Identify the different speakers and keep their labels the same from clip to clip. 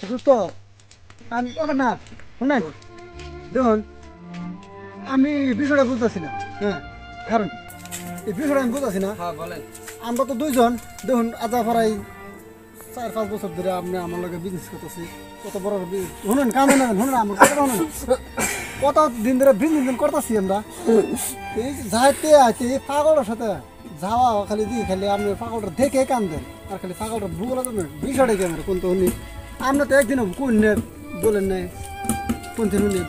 Speaker 1: সুস্থ আমি না শুনেন দেখুন আমি বিষয়টা বুঝতেছি না হ্যাঁ কারণ এই বিষয়টা আমি বুঝতেছি না
Speaker 2: বলেন।
Speaker 1: আমরা তো দুইজন দেখুন আজা ফারাই 4-5 বছর ধরে আপনি আমার লগে বিজনেস করতেছি কত বড় শুনুন কামে না শুনুন আমার কথা শুনুন কত দিন ধরে বিজনেস করতেছি আমরা এই যাইতে আইতে পাগলের সাথে যাওয়া খালি দিয়ে খালি আপনি পাগলটা দেখে কান্দেন আর খালি পাগলটা ভূগোল বিষয়টা কি আমার কোন তো উনি আমরা তো একদিনও কোন বলেন নাই কোন দিন উনি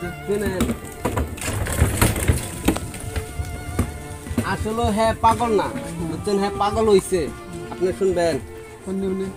Speaker 2: আসলে হ্যাঁ পাগল না বুঝছেন, হ্যাঁ পাগল হইছে। আপনি শুনবেন
Speaker 1: কোন দিন উনি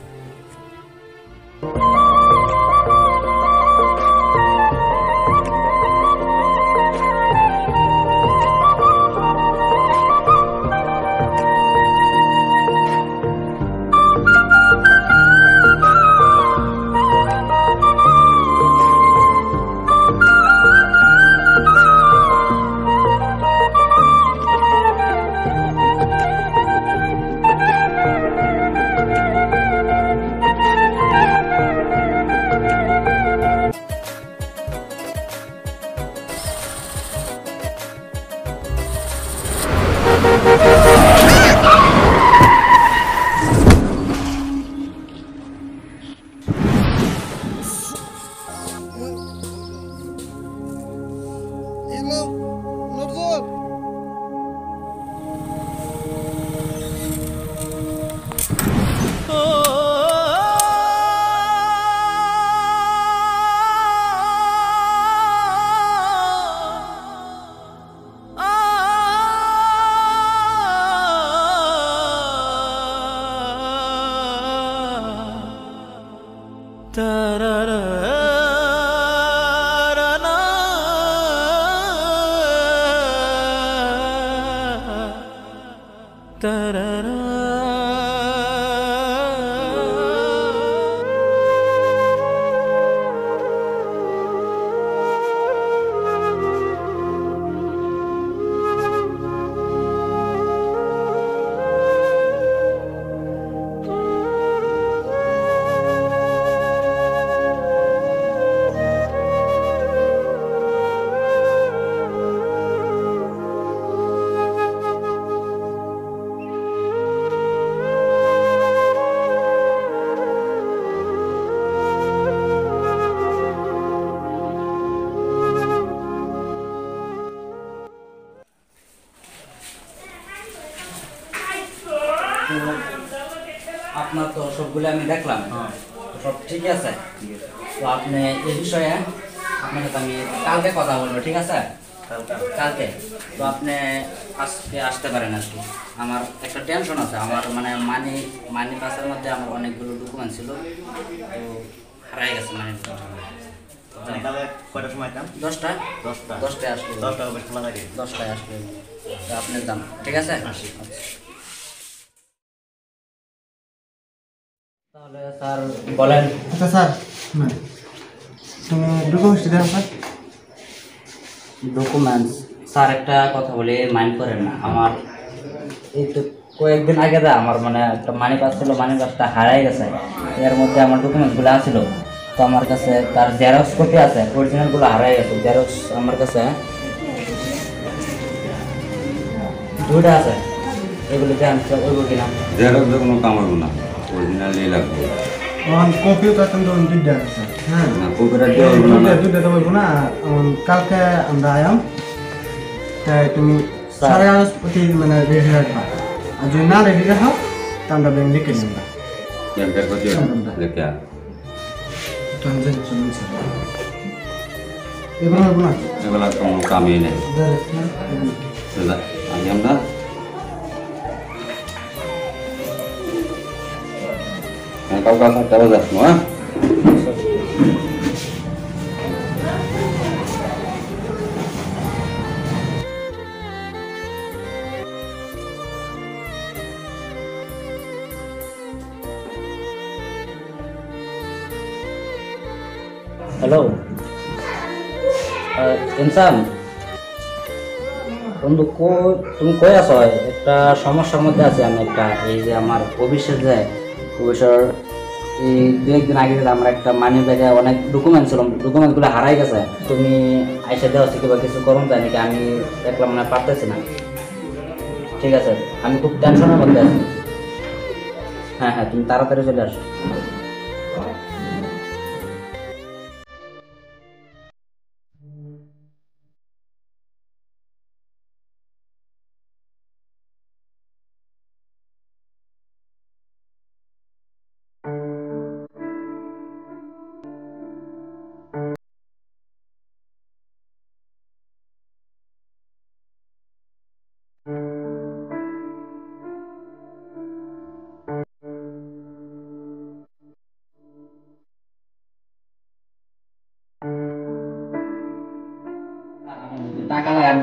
Speaker 3: আপনার তো সবগুলো আমি দেখলাম, সব ঠিক আছে। তো আপনি এই বিষয়ে আপনার সাথে আমি কালকে কথা বলবো, ঠিক আছে? কালকে তো আপনি আজকে আসতে পারেন আর কি। আমার একটা টেনশন আছে, আমার মানে মানি পাসের মধ্যে আমার অনেকগুলো ডকুমেন্ট ছিল, তো হারাই গেছে মানি। 10টায় আসলে 10টায় আসলে তো আপনি যান, ঠিক আছে? তাহলে স্যার বলেন।
Speaker 1: আচ্ছা স্যার তুমি ডকুমেন্টস দেন স্যার।
Speaker 3: ডকুমেন্টস স্যার একটা কথা বলি, মাইন্ড করেন না। আমার এই তো কয়েকদিন আগে আমার মানে একটা মানি পাস ছিল, মানি পাসটা হারাই গেছে। এর মধ্যে আমার ডকুমেন্টসগুলো আছিল, তো আমার কাছে তার জেরক্স কপি আছে, অরিজিনালগুলো হারাই গেছে। জেরক্স আমার কাছে 2টা আছে, এগুলো দেন ওইব কিনা।
Speaker 4: জেরক্স কোনো কাম হবে না, অরিজিনালি লাগবে।
Speaker 1: কম্পিউটার কিন্তু দুইটা আছে হ্যাঁ
Speaker 4: না কপিটা দিয়ে হবে না,
Speaker 1: দুইটা তো বলবো না। কালকে আমরা আয়াম তাই তুমি সাড়ে আজ প্রতি মানে রেডি রাখবা, আর যদি না রেডি রাখো তা আমরা ব্যাংক লিখে নিব।
Speaker 4: ব্যাংকের কাছে লেখা
Speaker 1: ট্রানজাকশন এগুলো হবে না,
Speaker 4: এগুলা কোনো কামই নেই। আমি আমরা কাউকে 7টা বাজে আসবো। হ্যাঁ
Speaker 3: হ্যালো ইনসান বন্ধু, তুমি কই আছো? একটা সমস্যার মধ্যে আছি আমি। একটা এই যে আমার অফিসের যে অফিসের এই 2-1 দিন আগে আমার একটা মানি ব্যাগে অনেক ডকুমেন্ট ছিল, ডকুমেন্টগুলো হারাই গেছে। তুমি আইসা দেওয়া আছে কিংবা কিছু করুন তাই নাকি আমি দেখলাম না পারতেছি না। ঠিক আছে, আমি খুব টেনশনের মধ্যে আছি। হ্যাঁ হ্যাঁ, তুমি তাড়াতাড়ি চলে আসো।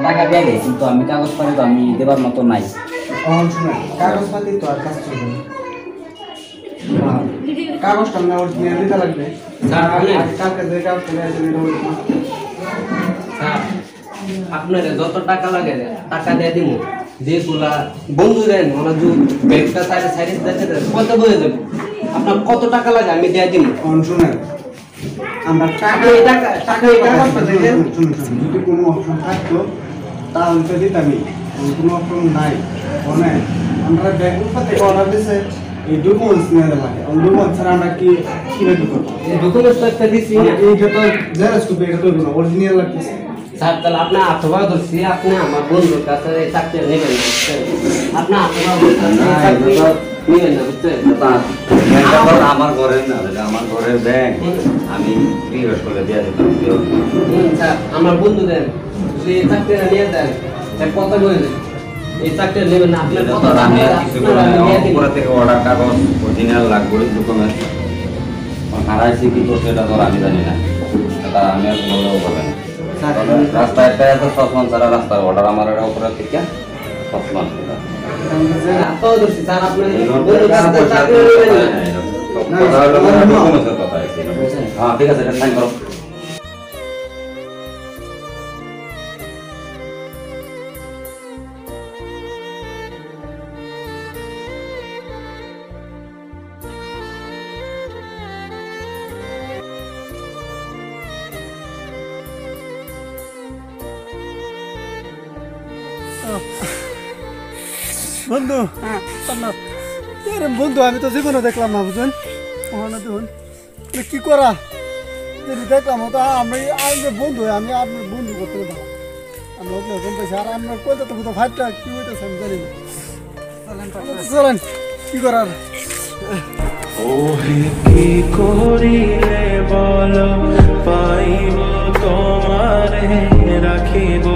Speaker 3: টাকা দিয়ে দিই, কিন্তু আমি কাগজপত্র তো আমি দেবার মতো নাই।
Speaker 1: কাগজপাতি তো আর কাজ চলবে না। কাগজটা না অরিজিনাল দিতে লাগবে। কালকে যে কাগজটা নিয়ে আসেন এটা original।
Speaker 2: স্যার আপনার যত টাকা লাগে টাকা দিয়ে দিব, যেগুলা বন্ধু দেন ওনার যে ব্যাংকটা সাইডে সাইডে দেখে কত বলে দেব, আপনার কত টাকা লাগে আমি দিয়ে দিব।
Speaker 1: শুনেন, আমরা টাকা এই কাগজটা দেখেন, যদি কোনো অপশন থাকতো তাহলে তো দিতামই, কোনো অপশন নাই। মানে আমরা ব্যাংক থেকে অর্ডার দিছে এই ডকুমেন্টস নিয়ে লাগে, ডকুমেন্টস ছাড়া আমরা কিভাবে করবো?
Speaker 2: এই ডকুমেন্টস তো একটা দিছি না,
Speaker 1: এইটা তো জেরক্স কপি, এটা তো অরিজিনাল লাগতেছে।
Speaker 2: স্যার তাহলে আপনার আত্মবাদ ধরছি, আপনি আমার বন্ধুর কাছে এই চাকরি নেবেন না, বুঝছেন? আপনার আত্মবাদ নেবেন না, বুঝছেন?
Speaker 4: আমার ঘরের না, এটা আমার ঘরের ব্যাংক, আমি বিকাশ করে দিয়ে দিতাম।
Speaker 2: স্যার আমার বন্ধু দেন, যদি এই চাকরিটা নিয়ে দেন এক কথা বলে দেন, এই চাকরি নেবেন না, আপনার কত টাকা
Speaker 4: আমি
Speaker 2: লাগে
Speaker 4: কিছু
Speaker 2: আপনার আমি দিয়ে দিব।
Speaker 4: উপরে থেকে অর্ডার কাগজ অরিজিনাল লাগবে, ডকুমেন্ট হারাইছি কিন্তু সেটা তো আমি জানি না, সেটা আমি আর বললেও হবে না। রাস্তায় একটা এত সসমান ছাড়া রাস্তার অর্ডার আমার উপরে থেকে সসমান
Speaker 2: আত্মবাদ ধরছি স্যার, আপনার বন্ধুর কাছে চাকরি নেবেন না।
Speaker 4: হ্যাঁ ঠিক আছে, এটা সাইন করো।
Speaker 1: বন্ধু, এরম বন্ধু আমি তো জীবনে দেখলাম না, বুঝলেন? ওখানে দেখুন কি করা, যদি দেখলাম তো আমি আপনার বন্ধু, আমি আপনার বন্ধু করতে পারবো। আমি ওকে কম পাইছি, আর আপনার কলকাতা তো ফাইটটা কি হইতেছে আমি জানি না। চলেন, কি করার।
Speaker 5: ওহে কি করিলে বলো, পাইব তোমারে রাখিব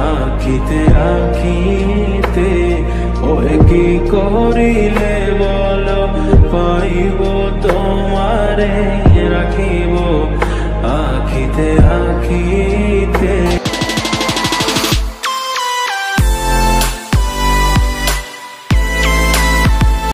Speaker 5: আখিতে আখিতে। ওহে কি করিলে বলো, পাইব তোমারে রাখিব আখিতে আখিতে।